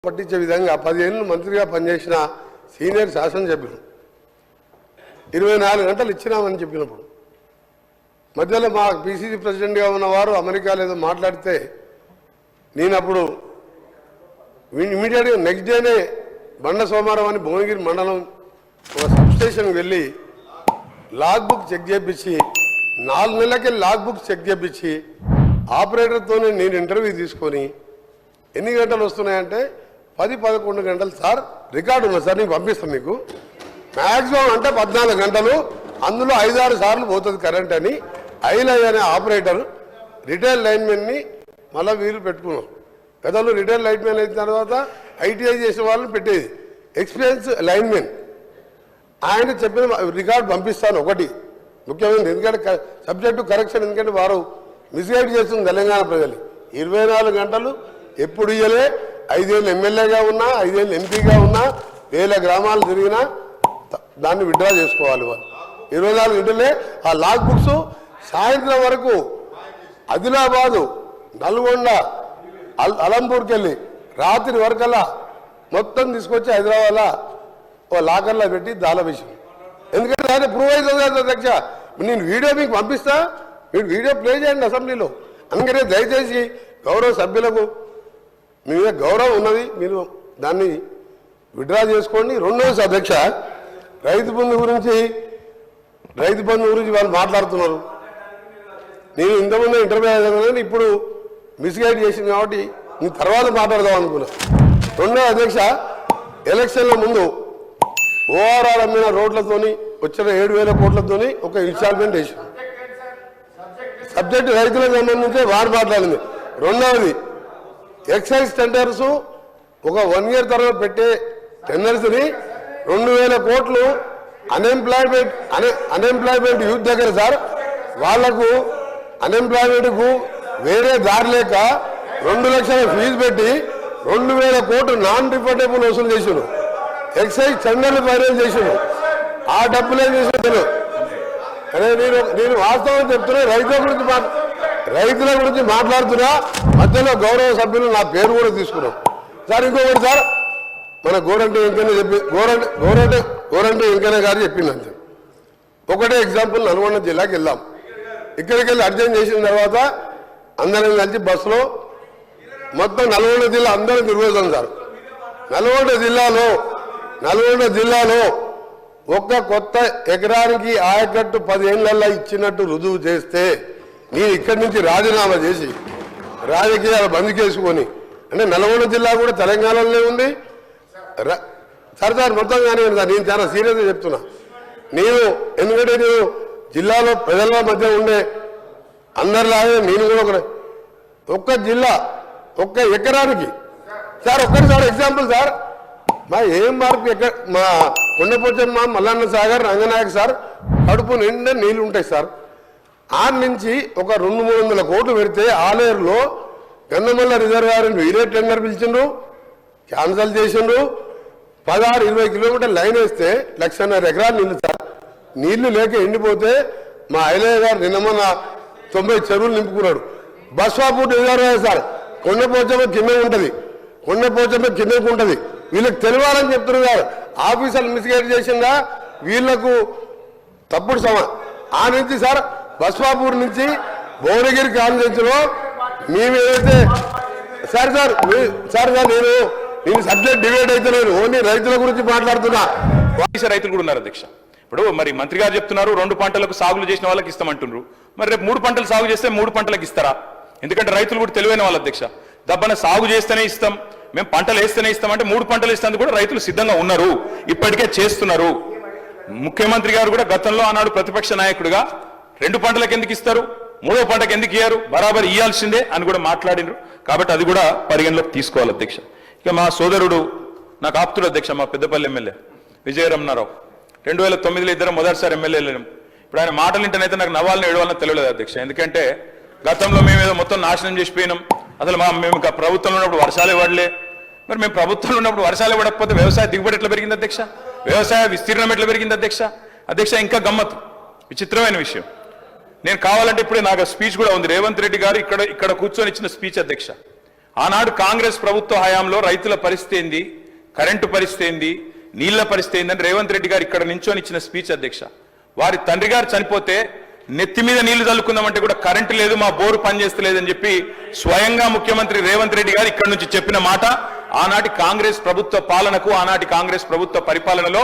పట్టించే విధంగా 10 ఏళ్ళు మంత్రిగా పనిచేసిన సీనియర్ శాసనసభ్యులు 24 గంటలు ఇచ్చినామని చెప్పినప్పుడు మధ్యలో మా పిసిసి ప్రెసిడెంట్గా ఉన్నవారు అమెరికాలో ఏదో మాట్లాడితే నేను అప్పుడు ఇమీడియట్గా నెక్స్ట్ డేనే బండ సోమవారం అని భువనగిరి మండలం ఒక సబ్స్టేషన్కి వెళ్ళి లాగ్ బుక్ చెక్ చేయించి 4 నెలలకే లాగ్ బుక్ చెక్ చేయించి ఆపరేటర్తోనే నేను ఇంటర్వ్యూ తీసుకొని ఎన్ని గంటలు వస్తున్నాయంటే 10-11 గంటలు సార్ రికార్డు ఉంది సార్, నేను పంపిస్తాను మీకు. మ్యాక్సిమం అంటే 14 గంటలు, అందులో 5-6 సార్లు పోతుంది కరెంట్ అని ఐలై అనే ఆపరేటర్ రిటైల్ లైన్మెన్ని మళ్ళీ వీలు పెట్టుకున్నాం. గతంలో రిటైల్ లైన్మెన్ అయిన తర్వాత ఐటీఐ చేసిన వాళ్ళని పెట్టేది ఎక్స్పీరియన్స్ లైన్మెన్. ఆయన చెప్పిన రికార్డు పంపిస్తాను ఒకటి ముఖ్యమైనది, ఎందుకంటే సబ్జెక్టు కరెక్షన్, ఎందుకంటే వారు మిస్గైడ్ చేస్తుంది తెలంగాణ ప్రజలు. 24 గంటలు ఎప్పుడు ఇయ్యలే. 5 ఏళ్ళు ఎమ్మెల్యేగా ఉన్నా, 5 ఏళ్ళు ఎంపీగా ఉన్నా, 1000 గ్రామాలు తిరిగినా దాన్ని విత్డ్రా చేసుకోవాలి వాళ్ళు. 24 గంటలే ఆ లాగ్ బుక్స్ సాయంత్రం వరకు ఆదిలాబాదు, నల్గొండ, అలంపూర్కి వెళ్ళి రాత్రి వరకల్లా మొత్తం తీసుకొచ్చి హైదరాబాద్లో ఓ లాకర్లో పెట్టి దాల విషయం. ఎందుకంటే ఆయన ప్రూవ్ అవుతుంది కదా అధ్యక్ష. నేను వీడియో మీకు పంపిస్తా, మీరు వీడియో ప్లే చేయండి అసెంబ్లీలో. అందుకనే దయచేసి గౌరవ సభ్యులకు మీ మీద గౌరవం ఉన్నది, మీరు దాన్ని విత్డ్రా చేసుకోండి. రెండోది అధ్యక్ష, రైతు బంధు గురించి వాళ్ళు మాట్లాడుతున్నారు. నేను ఇంతకుముందు ఇంటర్వ్యూ అయ్యాను, ఇప్పుడు మిస్గైడ్ చేసింది కాబట్టి నేను తర్వాత మాట్లాడదాం అనుకున్నా. రెండో అధ్యక్ష, ఎలక్షన్ల ముందు ఓఆర్ఆర్ అమ్మిన రోడ్లతోని వచ్చిన 7,000 కోట్లతోని ఒక ఇన్స్టాల్మెంట్ వేసి సబ్జెక్టు రైతులకు సంబంధించి వారు మాట్లాడింది. రెండవది ఎక్సైజ్ టెండర్స్ ఒక 1 ఇయర్ తర్వాత పెట్టే టెండర్స్ని 2,000 కోట్లు అన్ఎంప్లాయ్మెంట్ యూత్ దగ్గర సార్, వాళ్లకు అన్ఎంప్లాయ్మెంట్కు వేరే దారి లేక 2 లక్షల ఫీజు పెట్టి 2,000 కోట్లు నాన్ రిఫండబుల్ వసూలు చేసారు. ఎక్సైజ్ టెండర్లు ఫైనల్ చేసారు. ఆ డబ్బులే చేసారు. అదే నేను వాస్తవం చెప్తున్నా, రైతుల గురించి మాట్లాడుతున్నా. మధ్యలో గౌరవ సభ్యులు నా పేరు కూడా తీసుకున్నాం సార్. ఇంకొకటి సార్, మన గోరంటే వెంకయ్య గారు చెప్పింది అంతే. ఒకటే ఎగ్జాంపుల్, నల్గొండ జిల్లాకి వెళ్ళాం. ఇక్కడికి వెళ్ళి అర్జెంట్ చేసిన తర్వాత అందరం కలిసి బస్సులో మొత్తం నల్గొండ జిల్లా అందరం తిరుగుతాం సార్. నల్గొండ జిల్లాలో ఒక్క కొత్త ఎకరానికి ఆయకట్టు 10 ఏళ్లలో ఇచ్చినట్టు రుజువు చేస్తే నేను ఇక్కడి నుంచి రాజీనామా చేసి రాజకీయాలు బంద్ చేసుకొని, అంటే నల్గొండ జిల్లా కూడా తెలంగాణలోనే ఉంది సార్ మొత్తం కానీ సార్. నేను చాలా సీరియస్గా చెప్తున్నా. ఎందుకంటే నేను జిల్లాలో ప్రజల మధ్య ఉండే అందరిలాగే నేను కూడా ఒక్క జిల్లా ఒక్క ఎకరానికి సార్ ఒక్కటిసారి ఎగ్జాంపుల్ సార్, మా ఏం మార్పు మా కొండపోచమ్మ, మల్లన్న సాగర్, రంగనాయక సార్ కడుపు నిండా నీళ్లు ఉంటాయి సార్. ఆ నుంచి ఒక 200-300 కోట్లు పెడితే ఆలేరులో గన్నమల్ల రిజర్వాయర్ వీరే టెండర్ పిలిచిండ్రు, క్యాన్సల్ చేసిండ్రు. 16-20 కిలోమీటర్ లైన్ వేస్తే 1,50,000 ఎకరాలు నీళ్లు సార్. నీళ్లు లేక ఎండిపోతే మా ఐలయ్య గారు నిన్న 90 చెరువులు నింపుకున్నాడు. బస్వాపూర్ రిజర్వాయర్ సార్ కొండపోచమ్మ కిందకు ఉంటుంది, కిందకు ఉంటుంది. వీళ్ళకి తెలియాలని చెప్తున్నారు గారు. ఆఫీసర్లు మిస్గైడ్ చేసిందా వీళ్లకు తప్పుడు ఆ నుంచి సార్ బస్వాపూర్ నుంచి భువనగిరి కాన్ఫరెన్స్లో మేము ఏదైతే సార్ నేను సబ్జెక్ట్ డిబేట్ అయితే నేను ఓన్లీ రైతుల గురించి మాట్లాడుతున్నా. రైతులు కూడా ఉన్నారు అధ్యక్ష. ఇప్పుడు మరి మంత్రి గారు చెప్తున్నారు 2 పంటలకు సాగులు చేసిన వాళ్ళకి ఇస్తామంటున్నారు. మరి రేపు 3 పంటలు సాగు చేస్తే 3 పంటలకు ఇస్తారా? ఎందుకంటే రైతులు కూడా తెలివైన వాళ్ళు అధ్యక్ష. దబ్బన సాగు చేస్తేనే ఇస్తాం, మేము పంటలు వేస్తేనే ఇస్తామంటే 3 పంటలు ఇస్తానికి కూడా రైతులు సిద్ధంగా ఉన్నారు, ఇప్పటికే చేస్తున్నారు. ముఖ్యమంత్రి గారు కూడా గతంలో ఆనాడు ప్రతిపక్ష నాయకుడిగా 2 పంటలకు ఎందుకు ఇస్తారు, 3వ పంటకు ఎందుకు ఇయ్యారు, బరాబర్ ఇయ్యాల్సిందే అని కూడా మాట్లాడినారు. కాబట్టి అది కూడా పరిగణలోకి తీసుకోవాలి అధ్యక్ష. ఇక మా సోదరుడు నాకు ఆప్తుడు అధ్యక్ష, మా పెద్దపల్లి ఎమ్మెల్యే విజయరమణారావు 2009లో ఇద్దరు మొదటిసారి ఎమ్మెల్యేలు. ఇప్పుడు ఆయన మాటలు వింటేనైతే నాకు నవ్వాలని ఏడవాలని తెలియలేదు అధ్యక్ష. ఎందుకంటే గతంలో మేము ఏదో మొత్తం నాశనం చేసిపోయినాం, అసలు మేము ప్రభుత్వంలో ఉన్నప్పుడు వర్షాలు ఇవ్వడలే. మరి మేము ప్రభుత్వంలో ఉన్నప్పుడు వర్షాలు ఇవ్వకపోతే వ్యవసాయ దిగుబడి ఎట్లా పెరిగింది అధ్యక్ష, వ్యవసాయ విస్తీర్ణం ఎట్లా పెరిగింది అధ్యక్ష. ఇంకా గమ్మత్తు విచిత్రమైన విషయం, నేను కావాలంటే ఇప్పుడే నాకు స్పీచ్ కూడా ఉంది. రేవంత్ రెడ్డి గారు ఇక్కడ కూర్చొని ఇచ్చిన స్పీచ్ అధ్యక్ష. ఆనాడు కాంగ్రెస్ ప్రభుత్వ హయాంలో రైతుల పరిస్థితి ఏంది, కరెంటు పరిస్థితి ఏంది, నీళ్ల పరిస్థితి ఏందని రేవంత్ రెడ్డి గారు ఇక్కడ నించొని ఇచ్చిన స్పీచ్ అధ్యక్ష. వారి తండ్రి గారు చనిపోతే నెత్తి మీద నీళ్లు చల్లుకుందామంటే కూడా కరెంటు లేదు, మా బోరు పనిచేస్తలేదని చెప్పి స్వయంగా ముఖ్యమంత్రి రేవంత్ రెడ్డి గారు ఇక్కడ నుంచి చెప్పిన మాట ఆనాటి కాంగ్రెస్ ప్రభుత్వ పాలనకు, ఆనాటి కాంగ్రెస్ ప్రభుత్వ పరిపాలనలో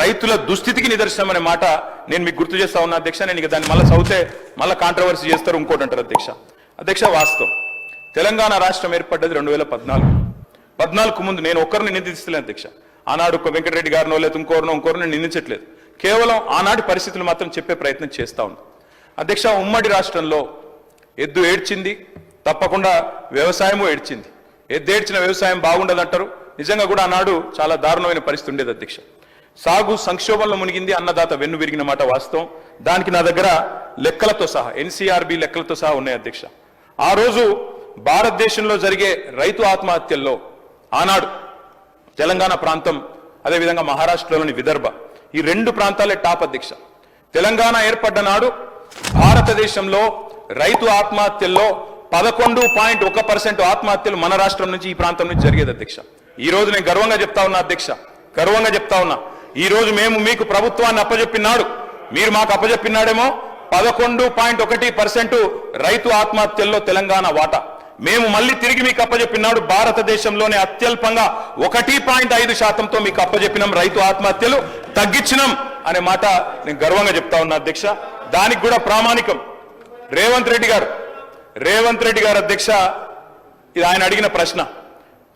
రైతుల దుస్థితికి నిదర్శనం అనే మాట నేను మీకు గుర్తు చేస్తా ఉన్నా అధ్యక్ష. నేను ఇక దాన్ని మళ్ళీ చదివితే మళ్ళీ కాంట్రవర్సీ చేస్తారు, ఇంకోటి అంటారు అధ్యక్ష. అధ్యక్ష, వాస్తవం తెలంగాణ రాష్ట్రం ఏర్పడ్డది 2014 ముందు. నేను ఒక్కరిని నిందిస్తలేను అధ్యక్ష. ఆనాడు వెంకటరెడ్డి గారినో లేదా ఇంకోరినో నిందించట్లేదు. కేవలం ఆనాటి పరిస్థితులు మాత్రం చెప్పే ప్రయత్నం చేస్తా ఉన్నా అధ్యక్ష. ఉమ్మడి రాష్ట్రంలో ఎద్దు ఏడ్చింది, తప్పకుండా వ్యవసాయము ఏడ్చింది. ఎద్దు ఏడ్చిన వ్యవసాయం బాగుండదంటారు. నిజంగా కూడా ఆనాడు చాలా దారుణమైన పరిస్థితి ఉండేది అధ్యక్ష. సాగు సంక్షోభంలో మునిగింది, అన్నదాత వెన్ను విరిగిన మాట వాస్తవం. దానికి నా దగ్గర లెక్కలతో సహా, ఎన్సీఆర్బీ లెక్కలతో సహా ఉన్నాయి అధ్యక్ష. ఆ రోజు భారతదేశంలో జరిగే రైతు ఆత్మహత్యల్లో ఆనాడు తెలంగాణ ప్రాంతం, అదేవిధంగా మహారాష్ట్రలోని విదర్భ, ఈ రెండు ప్రాంతాలే టాప్ అధ్యక్ష. తెలంగాణ ఏర్పడ్డ నాడు భారతదేశంలో రైతు ఆత్మహత్యల్లో 11.1% ఆత్మహత్యలు మన రాష్ట్రం నుంచి, ఈ ప్రాంతం నుంచి జరిగేది అధ్యక్ష. ఈ రోజు నేను గర్వంగా చెప్తా ఉన్నా అధ్యక్ష, గర్వంగా చెప్తా ఉన్నా. ఈ రోజు మేము మీకు ప్రభుత్వాన్ని అప్పజెప్పినాడు, మీరు మాకు అప్పజెప్పినాడేమో 11.1% రైతు ఆత్మహత్యల్లో తెలంగాణ వాటా. మేము మళ్ళీ తిరిగి మీకు అప్పజెప్పినాడు భారతదేశంలోనే అత్యల్పంగా 1.5%తో మీకు అప్పజెప్పినాం, రైతు ఆత్మహత్యలు తగ్గించినాం అనే మాట నేను గర్వంగా చెప్తా ఉన్నా అధ్యక్ష. దానికి కూడా ప్రామాణికం రేవంత్ రెడ్డి గారు అధ్యక్ష. ఇది ఆయన అడిగిన ప్రశ్న.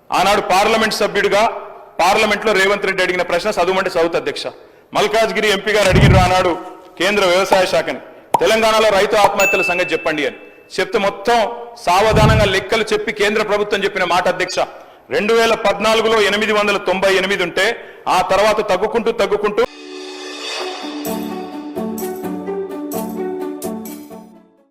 ఆనాడు పార్లమెంట్ సభ్యుడిగా పార్లమెంట్లో రేవంత్ రెడ్డి అడిగిన ప్రశ్న చదువుమంటే చదువుతా అధ్యక్ష. మల్కాజ్గిరి ఎంపీ గారు అడిగిర్రు ఆనాడు కేంద్ర వ్యవసాయ శాఖని, తెలంగాణలో రైతు ఆత్మహత్యల సంగతి చెప్పండి అని చెప్తే మొత్తం సావధానంగా లెక్కలు చెప్పి కేంద్ర ప్రభుత్వం చెప్పిన మాట అధ్యక్ష, 2014లో 898 ఉంటే ఆ తర్వాత తగ్గుకుంటూ